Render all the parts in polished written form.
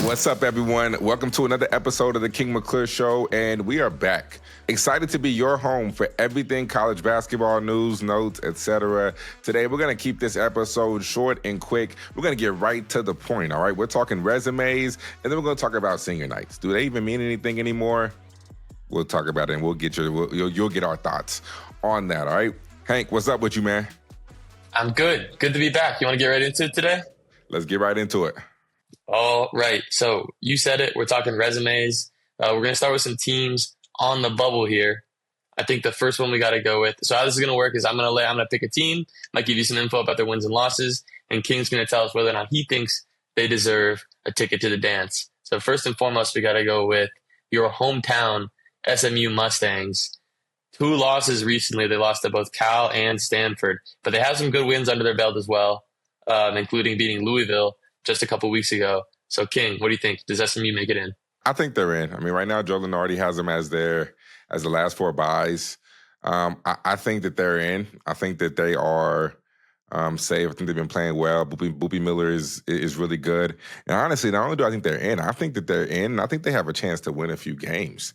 What's up, everyone? Welcome to another episode of the King McClure Show, and we are back. Excited to be your home for everything college basketball news, notes, etc. Today, we're going to keep this episode short and quick. We're going to get right to the point, all right? We're talking resumes, and then we're going to talk about senior nights. Do they even mean anything anymore? We'll talk about it, and we'll get you'll get our thoughts on that, all right? Hank, what's up with you, man? I'm good. Good to be back. You want to get right into it today? Let's get right into it. All right. So you said it. We're talking resumes. We're going to start with some teams on the bubble here. I think the first one we got to go with. So how this is going to work is I'm going to pick a team, might give you some info about their wins and losses, and King's going to tell us whether or not he thinks they deserve a ticket to the dance. So first and foremost, we got to go with your hometown SMU Mustangs. 2 losses recently. They lost to both Cal and Stanford, but they have some good wins under their belt as well, including beating Louisville just a couple weeks ago. So, King, what do you think? Does SMU make it in? I think they're in. I mean, right now, Joe Lunardi has them as the last 4 buys. I think that they're in. I think that they are safe. I think they've been playing well. Boopie Miller is really good. And honestly, not only do I think they're in, I think that they're in. I think they have a chance to win a few games.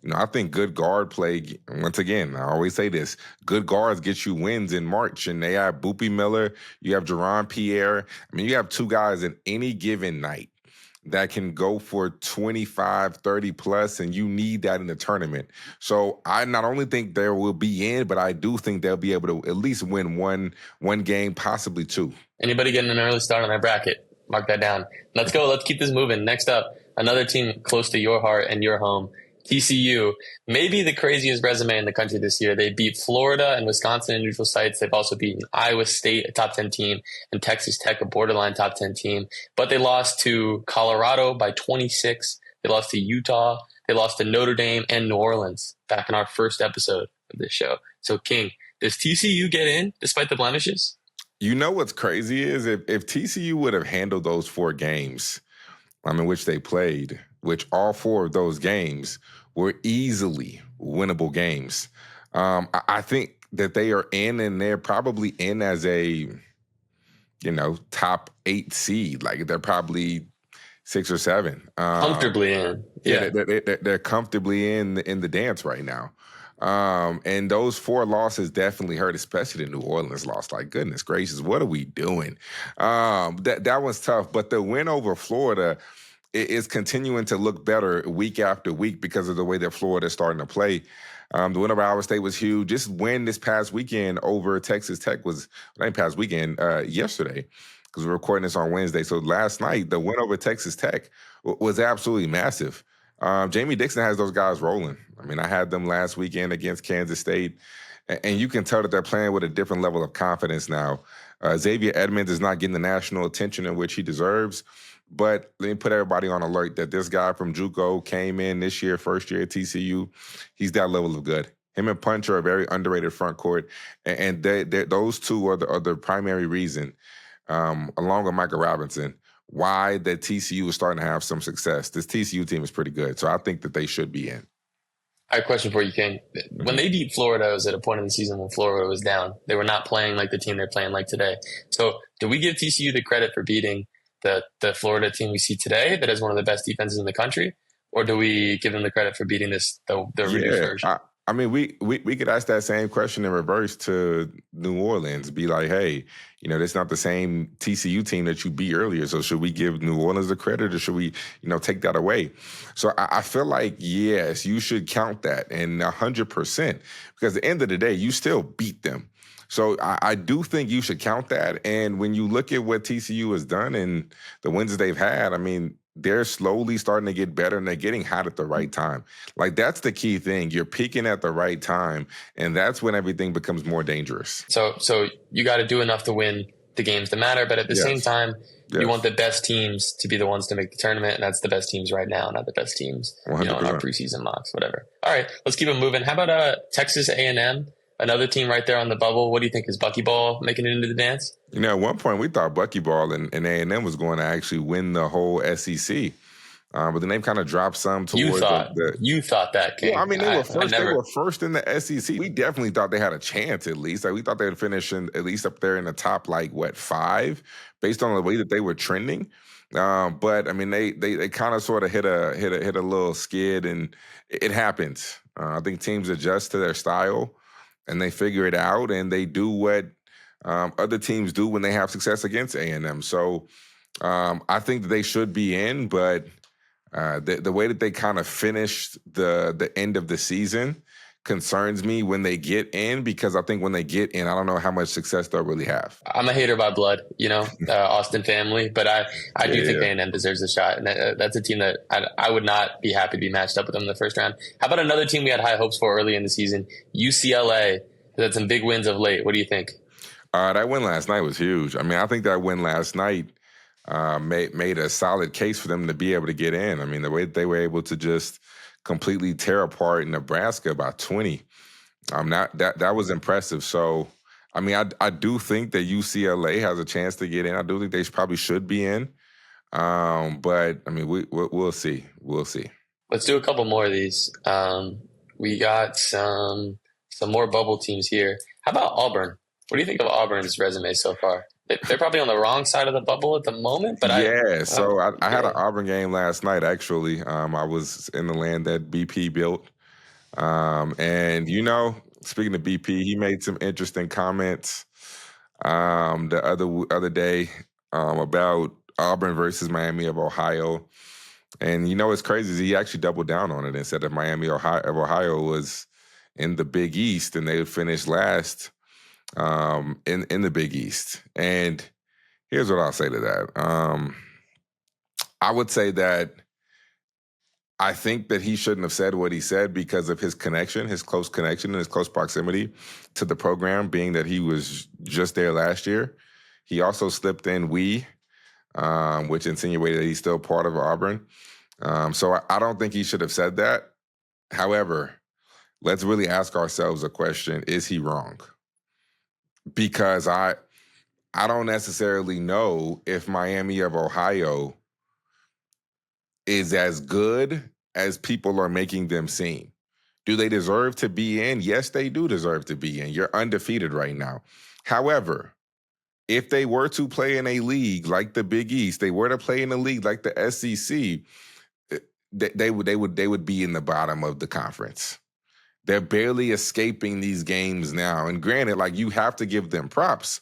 You know, I think good guard play, once again, I always say this, good guards get you wins in March. And they have Boopie Miller, you have Jerron Pierre. I mean, you have 2 guys in any given night that can go for 25, 30 plus, and you need that in the tournament. So I not only think there will be in, but I do think they'll be able to at least win one game, possibly 2. Anybody getting an early start on their bracket? Mark that down. Let's go. Let's keep this moving. Next up, another team close to your heart and your home. TCU, maybe the craziest resume in the country this year. They beat Florida and Wisconsin in neutral sites. They've also beaten Iowa State, a top 10 team, and Texas Tech, a borderline top 10 team. But they lost to Colorado by 26. They lost to Utah. They lost to Notre Dame and New Orleans back in our first episode of this show. So, King, does TCU get in despite the blemishes? You know what's crazy is if TCU would have handled those 4 games, in which they played, which all 4 of those games were easily winnable games. I think that they are in, and they're probably in as a, top 8 seed. Like they're probably 6 or 7. Comfortably in. Yeah, they're comfortably in the dance right now. And those 4 losses definitely hurt, especially the New Orleans loss. Like, goodness gracious, what are we doing? That was tough. But the win over Florida is continuing to look better week after week because of the way that Florida is starting to play. The win over Iowa State was huge. This win this past weekend over Texas Tech was, yesterday, because we're recording this on Wednesday. So last night, the win over Texas Tech was absolutely massive. Jamie Dixon has those guys rolling. I mean, I had them last weekend against Kansas State, and you can tell that they're playing with a different level of confidence now. Xavier Edmonds is not getting the national attention in which he deserves, but let me put everybody on alert that this guy from JUCO came in this year, first year at TCU. He's that level of good. Him and Punch are a very underrated front court, and those 2 are the primary reason, along with Michael Robinson, why the TCU is starting to have some success. This TCU team is pretty good, so I think that they should be in. I have a question for you, King. When they beat Florida, it was at a point in the season when Florida was down. They were not playing like the team they're playing like today. So do we give TCU the credit for beating the Florida team we see today that is one of the best defenses in the country? Or do we give them the credit for beating the reduced version? I mean, we could ask that same question in reverse to New Orleans. Be like, hey, that's not the same TCU team that you beat earlier. So should we give New Orleans the credit, or should we, take that away? So I feel like, yes, you should count that, and 100%, because at the end of the day, you still beat them. So I do think you should count that. And when you look at what TCU has done and the wins they've had, I mean, they're slowly starting to get better, and they're getting hot at the right time. Like, that's the key thing. You're peaking at the right time, and that's when everything becomes more dangerous. So you got to do enough to win the games that matter, but at the same time, you want the best teams to be the ones to make the tournament, and that's the best teams right now, not the best teams in our preseason mocks, whatever. All right, let's keep it moving. How about Texas A&M? Another team right there on the bubble. What do you think? Is Buckyball making it into the dance? At one point we thought Buckyball and A&M was going to actually win the whole SEC. But then they kind of dropped some towards you thought that, King. Well, I mean, they were first. They were first in the SEC. We definitely thought they had a chance at least. Like, we thought they'd finish at least up there in the top, 5, based on the way that they were trending. But I mean, they kind of sort of hit a little skid, and it happens. I think teams adjust to their style, and they figure it out, and they do what other teams do when they have success against A&M. So I think that they should be in, but the way that they kind of finished the end of the season concerns me when they get in, because I think when they get in, I don't know how much success they'll really have. I'm a hater by blood, Austin family, but I do think Yeah. A&M deserves a shot, and that's a team that I would not be happy to be matched up with them in the first round. How about another team we had high hopes for early in the season, UCLA? They had some big wins of late. What do you think? That win last night was huge. I mean, I think that win last night made a solid case for them to be able to get in. I mean, the way that they were able to just completely tear apart Nebraska by 20, that was impressive. So, I mean, I do think that UCLA has a chance to get in. I do think they probably should be in. But I mean, we'll see. We'll see. Let's do a couple more of these. We got some more bubble teams here. How about Auburn? What do you think of Auburn's resume so far? They're probably on the wrong side of the bubble at the moment, but Yeah, so I had an yeah. Auburn game last night, actually. I was in the land that BP built. And, speaking of BP, he made some interesting comments the other day about Auburn versus Miami of Ohio. And, what's crazy is he actually doubled down on it and said that Miami of Ohio was in the Big East and they would finish last in the Big East. And here's what I'll say to that. I would say that I think that he shouldn't have said what he said because of his connection, his close connection and his close proximity to the program, being that he was just there last year. He also slipped in which insinuated that he's still part of Auburn. So I don't think he should have said that. However, let's really ask ourselves a question. Is he wrong? Because I don't necessarily know if Miami of Ohio is as good as people are making them seem. Do they deserve to be in? Yes, they do deserve to be in. You're undefeated right now. However, if they were to play in a league like the Big East, they were to play in a league like the SEC, they would be in the bottom of the conference. They're barely escaping these games now. And granted, like, you have to give them props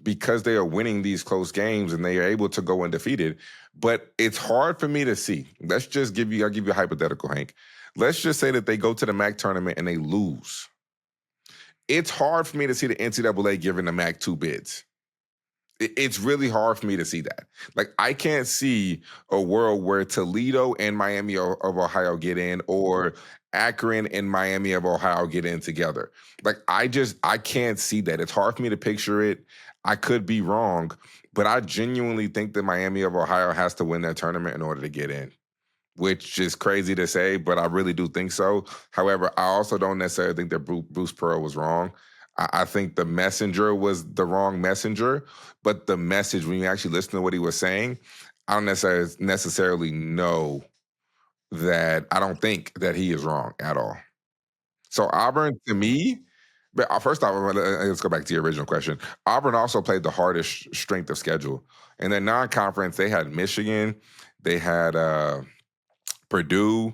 because they are winning these close games and they are able to go undefeated. But it's hard for me to see. I'll give you a hypothetical, Hank. Let's just say that they go to the MAC tournament and they lose. It's hard for me to see the NCAA giving the MAC 2 bids. It's really hard for me to see that. Like, I can't see a world where Toledo and Miami of Ohio get in, or Akron and Miami of Ohio get in together. Like, I can't see that. It's hard for me to picture it. I could be wrong, but I genuinely think that Miami of Ohio has to win that tournament in order to get in, which is crazy to say, but I really do think so. However, I also don't necessarily think that Bruce Pearl was wrong. I think the messenger was the wrong messenger, but the message, when you actually listen to what he was saying, I don't necessarily know that. I don't think that he is wrong at all. So Auburn, to me, but first off, let's go back to your original question. Auburn also played the hardest strength of schedule. In their non-conference, they had Michigan, they had Purdue,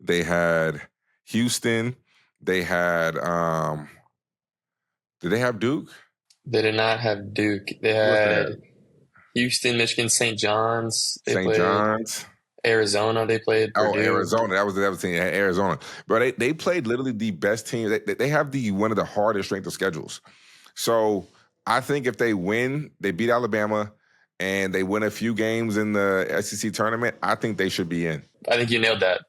they had Houston, they had did they have Duke? They did not have Duke. They Who was had that? Houston, Michigan, St. John's. They St. played John's. Arizona. They played Oh, Purdue. Arizona. That was the other team. Arizona. Bro, they played literally the best team. They have one of the hardest strength of schedules. So I think if they win, they beat Alabama, and they win a few games in the SEC tournament, I think they should be in. I think you nailed that.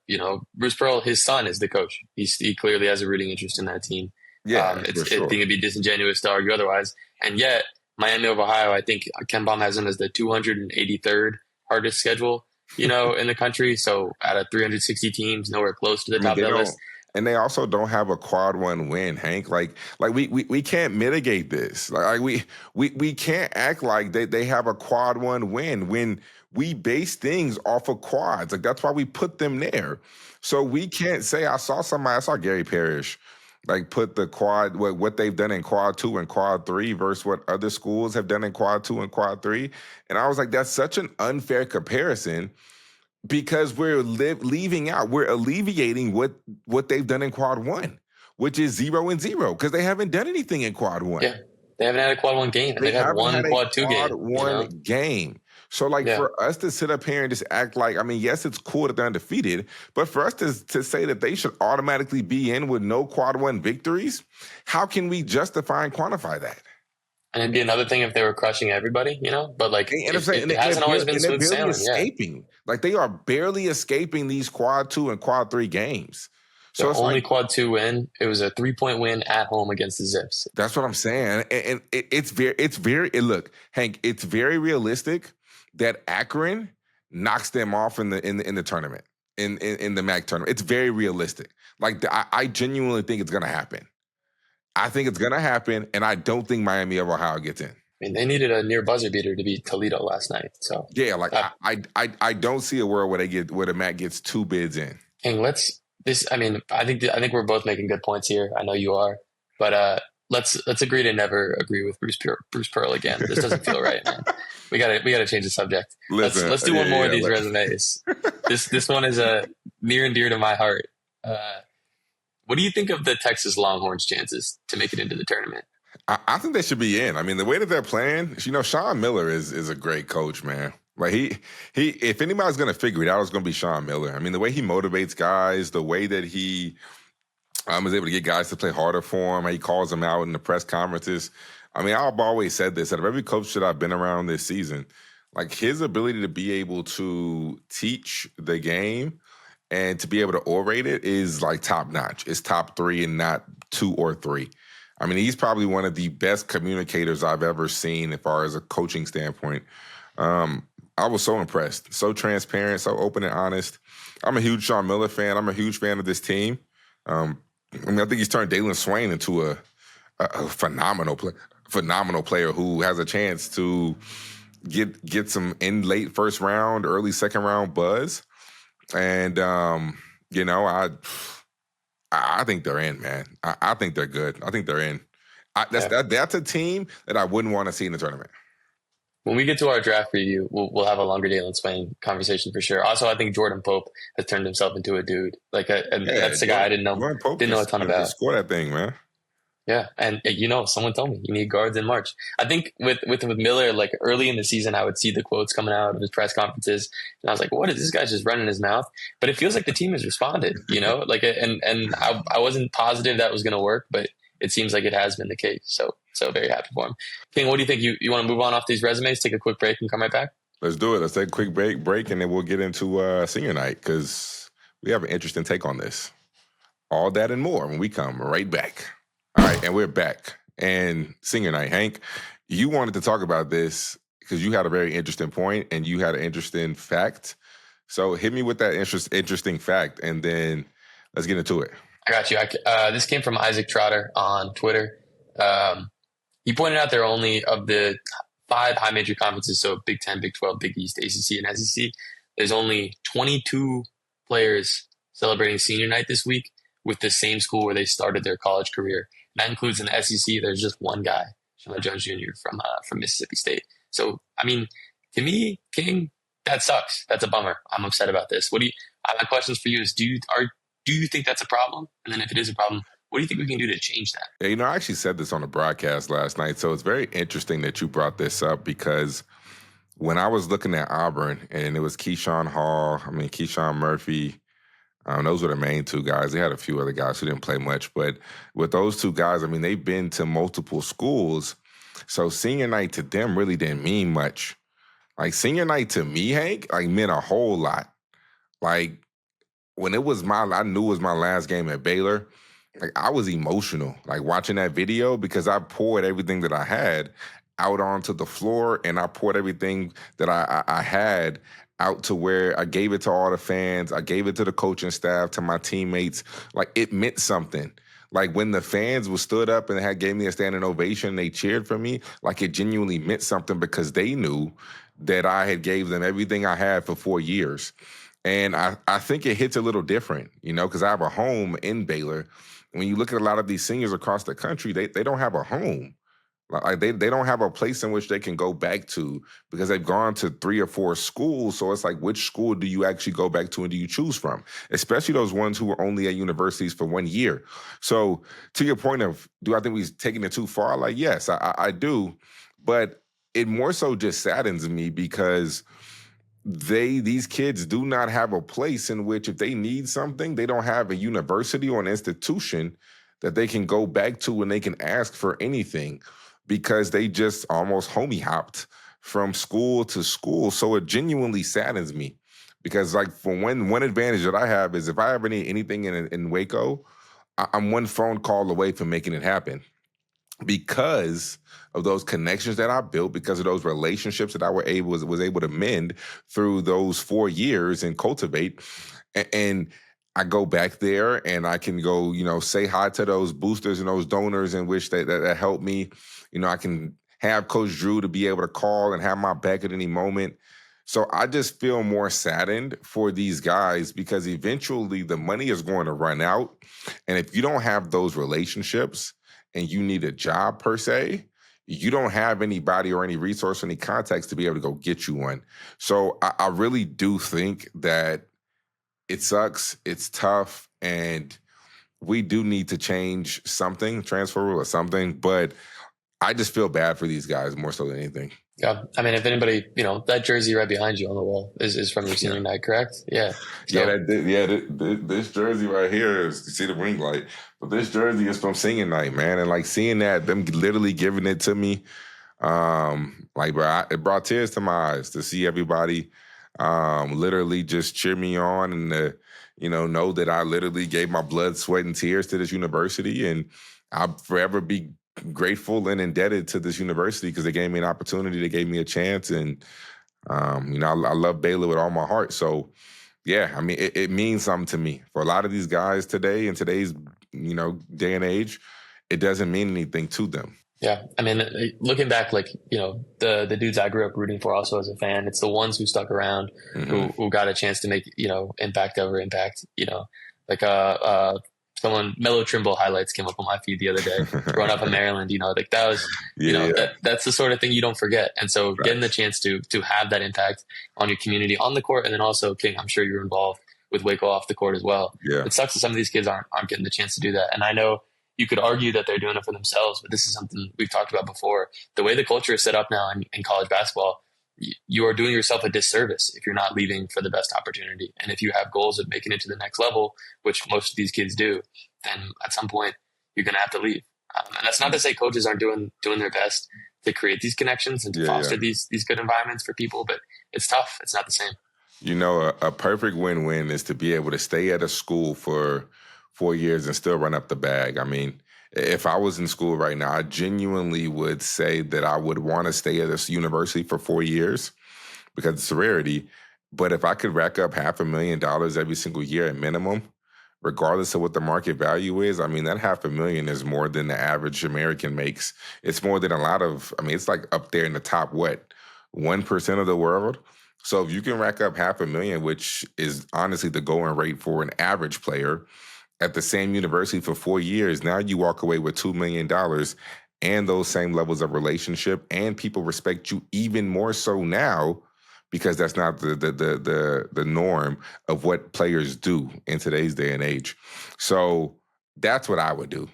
Bruce Pearl, his son is the coach. He clearly has a rooting interest in that team. Yeah, for I sure. think it'd be disingenuous to argue otherwise. And yet, Miami of Ohio, I think Ken Baum has them as the 283rd hardest schedule, in the country. So out of 360 teams, nowhere close to the I mean, top of that list. and they also don't have a quad one win, Hank. Like we can't mitigate this. Like we can't act like they have a quad one win when we base things off of quads. Like, that's why we put them there. So we can't say, I saw Gary Parrish like put the quad what they've done in quad 2 and quad 3 versus what other schools have done in quad 2 and quad 3. And I was like, that's such an unfair comparison because we're alleviating what they've done in quad 1, which is 0-0 because they haven't done anything in quad 1. Yeah. They haven't had a quad 1 game, and They they've had haven't one had a quad 2 quad game. 1 game. So, like, for us to sit up here and just act like, I mean, yes, it's cool that they're undefeated, but for us to say that they should automatically be in with no quad 1 victories, how can we justify and quantify that? And it'd be another thing if they were crushing everybody, but like it hasn't always been smooth sailing. Escaping. Like they are barely escaping these quad 2 and quad 3 games. So the only quad 2 win, it was a 3-point win at home against the Zips. That's what I'm saying. And it's very look, Hank, it's very realistic that Akron knocks them off in the tournament, in the MAC tournament. It's very realistic. Like I genuinely think it's gonna happen. I think it's gonna happen, and I don't think Miami of Ohio gets in. I mean, they needed a near buzzer beater to beat Toledo last night. So yeah, like I don't see a world where the MAC gets 2 bids in. And I think we're both making good points here. I know you are, but let's agree to never agree with Bruce Pearl again. This doesn't feel right, man. We gotta change the subject. Listen, let's do one more of these resumes. This one is near and dear to my heart. What do you think of the Texas Longhorns' chances to make it into the tournament? I think they should be in. I mean, the way that they're playing, Sean Miller is a great coach, man. Like he if anybody's gonna figure it out, it's gonna be Sean Miller. I mean, the way he motivates guys, the way that he is able to get guys to play harder for him, how he calls them out in the press conferences. I mean, I've always said this, out of every coach that I've been around this season, like his ability to be able to teach the game and to be able to orate it is like top notch. It's top 3 and not 2 or 3. I mean, he's probably one of the best communicators I've ever seen as far as a coaching standpoint. I was so impressed, so transparent, so open and honest. I'm a huge Sean Miller fan. I'm a huge fan of this team. I think he's turned Dalen Swain into a phenomenal player who has a chance to get some in late first round, early second round buzz. And, I think they're in, man. I think they're good. I think they're in. That's a team that I wouldn't want to see in the tournament. When we get to our draft preview, we'll have a longer Dalen Swain conversation for sure. Also, I think Jordan Pope has turned himself into a dude. That's the guy I didn't know a ton about. Score that thing, man. Yeah, and someone told me you need guards in March. I think with Miller, like early in the season, I would see the quotes coming out of his press conferences, and I was like, "What is this guy just running his mouth?" But it feels like the team has responded, and I wasn't positive that was going to work, but it seems like it has been the case. So very happy for him. King, what do you think? You want to move on off these resumes, take a quick break, and come right back? Let's do it. Let's take a quick break, and then we'll get into senior night because we have an interesting take on this. All that and more when we come right back. All right, and we're back. And senior night, Hank, you wanted to talk about this because you had a very interesting point and you had an interesting fact. So hit me with that interesting fact, and then let's get into it. I got you. This came from Isaac Trotter on Twitter. He pointed out there are only of the 5 high major conferences, so Big 10, Big 12, Big East, ACC, and SEC, there's only 22 players celebrating senior night this week with the same school where they started their college career. That includes in the SEC, there's just one guy, Sean Jones Jr. from Mississippi State. So, I mean, to me, King, that sucks. That's a bummer. I'm upset about this. My questions for you is, do you think that's a problem? And then if it is a problem, what do you think we can do to change that? Yeah, I actually said this on the broadcast last night, so it's very interesting that you brought this up because when I was looking at Auburn and it was Keyshawn Murphy, those were the main 2 guys. They had a few other guys who didn't play much, but with those 2 guys, I mean, they've been to multiple schools, so senior night to them really didn't mean much. Like, senior night to me, Hank, meant a whole lot. Like, when it was I knew it was my last game at Baylor, like, I was emotional, like, watching that video because I poured everything that I had out onto the floor, and I poured everything that I had out to where I gave it to all the fans. I gave it to the coaching staff, to my teammates. Like, it meant something. Like, when the fans were stood up and gave me a standing ovation, they cheered for me, like, it genuinely meant something because they knew that I had gave them everything I had for 4 years. And I think it hits a little different, because I have a home in Baylor. when you look at a lot of these seniors across the country, they don't have a home. Like they don't have a place in which they can go back to because they've gone to 3 or 4 schools. So it's like, which school do you actually go back to and do you choose from? Especially those ones who were only at universities for 1 year. So to your point of, do I think we've taken it too far? Like, yes, I do. But it more so just saddens me because these kids do not have a place in which if they need something, they don't have a university or an institution that they can go back to when they can ask for anything because they just almost homie hopped from school to school. So it genuinely saddens me because like for one advantage that I have is if I ever need anything in Waco, I'm one phone call away from making it happen because of those connections that I built, because of those relationships that I was able to mend through those 4 years and cultivate. And I go back there and I can go, say hi to those boosters and those donors in which that help me. I can have Coach Drew to be able to call and have my back at any moment. So I just feel more saddened for these guys because eventually the money is going to run out. And if you don't have those relationships and you need a job per se, you don't have anybody or any resource or any contacts to be able to go get you one. So I really do think that it sucks, it's tough, and we do need to change something, transfer rule or something, but I just feel bad for these guys more so than anything. Yeah. I mean, if anybody, that jersey right behind you on the wall is from your senior night, correct? Yeah. So, This jersey right here is, you see the ring light, but this jersey is from senior night, man. And like seeing that, them literally giving it to me, bro, it brought tears to my eyes to see everybody literally just cheer me on and, know that I literally gave my blood, sweat, and tears to this university. And I'll forever be grateful and indebted to this university because they gave me an opportunity, they gave me a chance, and I love Baylor with all my heart. So, yeah, I mean, it means something to me. For a lot of these guys today in today's day and age, it doesn't mean anything to them. Yeah, I mean, looking back, the dudes I grew up rooting for, also as a fan, it's the ones who stuck around, who got a chance to make impact over impact. Someone Mellow Trimble highlights came up on my feed the other day. Growing up in Maryland, that was that's the sort of thing you don't forget. And so getting the chance to have that impact on your community on the court, and then also, King, I'm sure you're involved with Waco off the court as well. Yeah. It sucks that some of these kids aren't getting the chance to do that. And I know you could argue that they're doing it for themselves, but this is something we've talked about before. The way the culture is set up now in college basketball, you are doing yourself a disservice if you're not leaving for the best opportunity. And if you have goals of making it to the next level, which most of these kids do, then at some point you're going to have to leave. And that's not to say coaches aren't doing their best to create these connections and to foster these good environments for people, but it's tough. It's not the same. A perfect win-win is to be able to stay at a school for 4 years and still run up the bag. I mean, if I was in school right now, I genuinely would say that I would want to stay at this university for 4 years because it's a rarity. But if I could rack up $500,000 every single year at minimum, regardless of what the market value is, I mean, that $500,000 is more than the average American makes. It's more than it's like up there in the top, 1% of the world. So if you can rack up $500,000, which is honestly the going rate for an average player, at the same university for 4 years, now you walk away with $2 million and those same levels of relationship, and people respect you even more so now because that's not the norm of what players do in today's day and age. So that's what I would do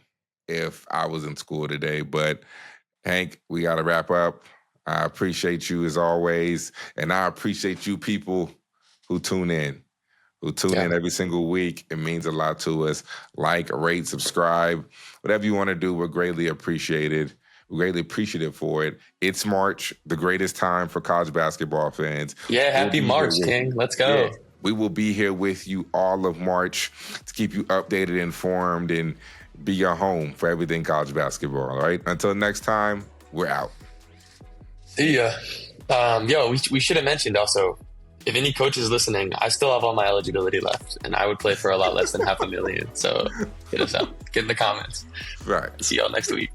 if I was in school today. But Hank, we got to wrap up. I appreciate you as always, and I appreciate you people who tune in. In every single week. It means a lot to us. Like, rate, subscribe, whatever you want to do, we're greatly appreciated. We're greatly appreciative for it. It's March, the greatest time for college basketball fans. Yeah, happy March, King. Let's go. Yeah, we will be here with you all of March to keep you updated, informed, and be your home for everything college basketball, all right? Until next time, we're out. See ya. We should have mentioned also, if any coaches listening, I still have all my eligibility left, and I would play for a lot less than $500,000. So hit us up. Get in the comments. Right. See y'all next week.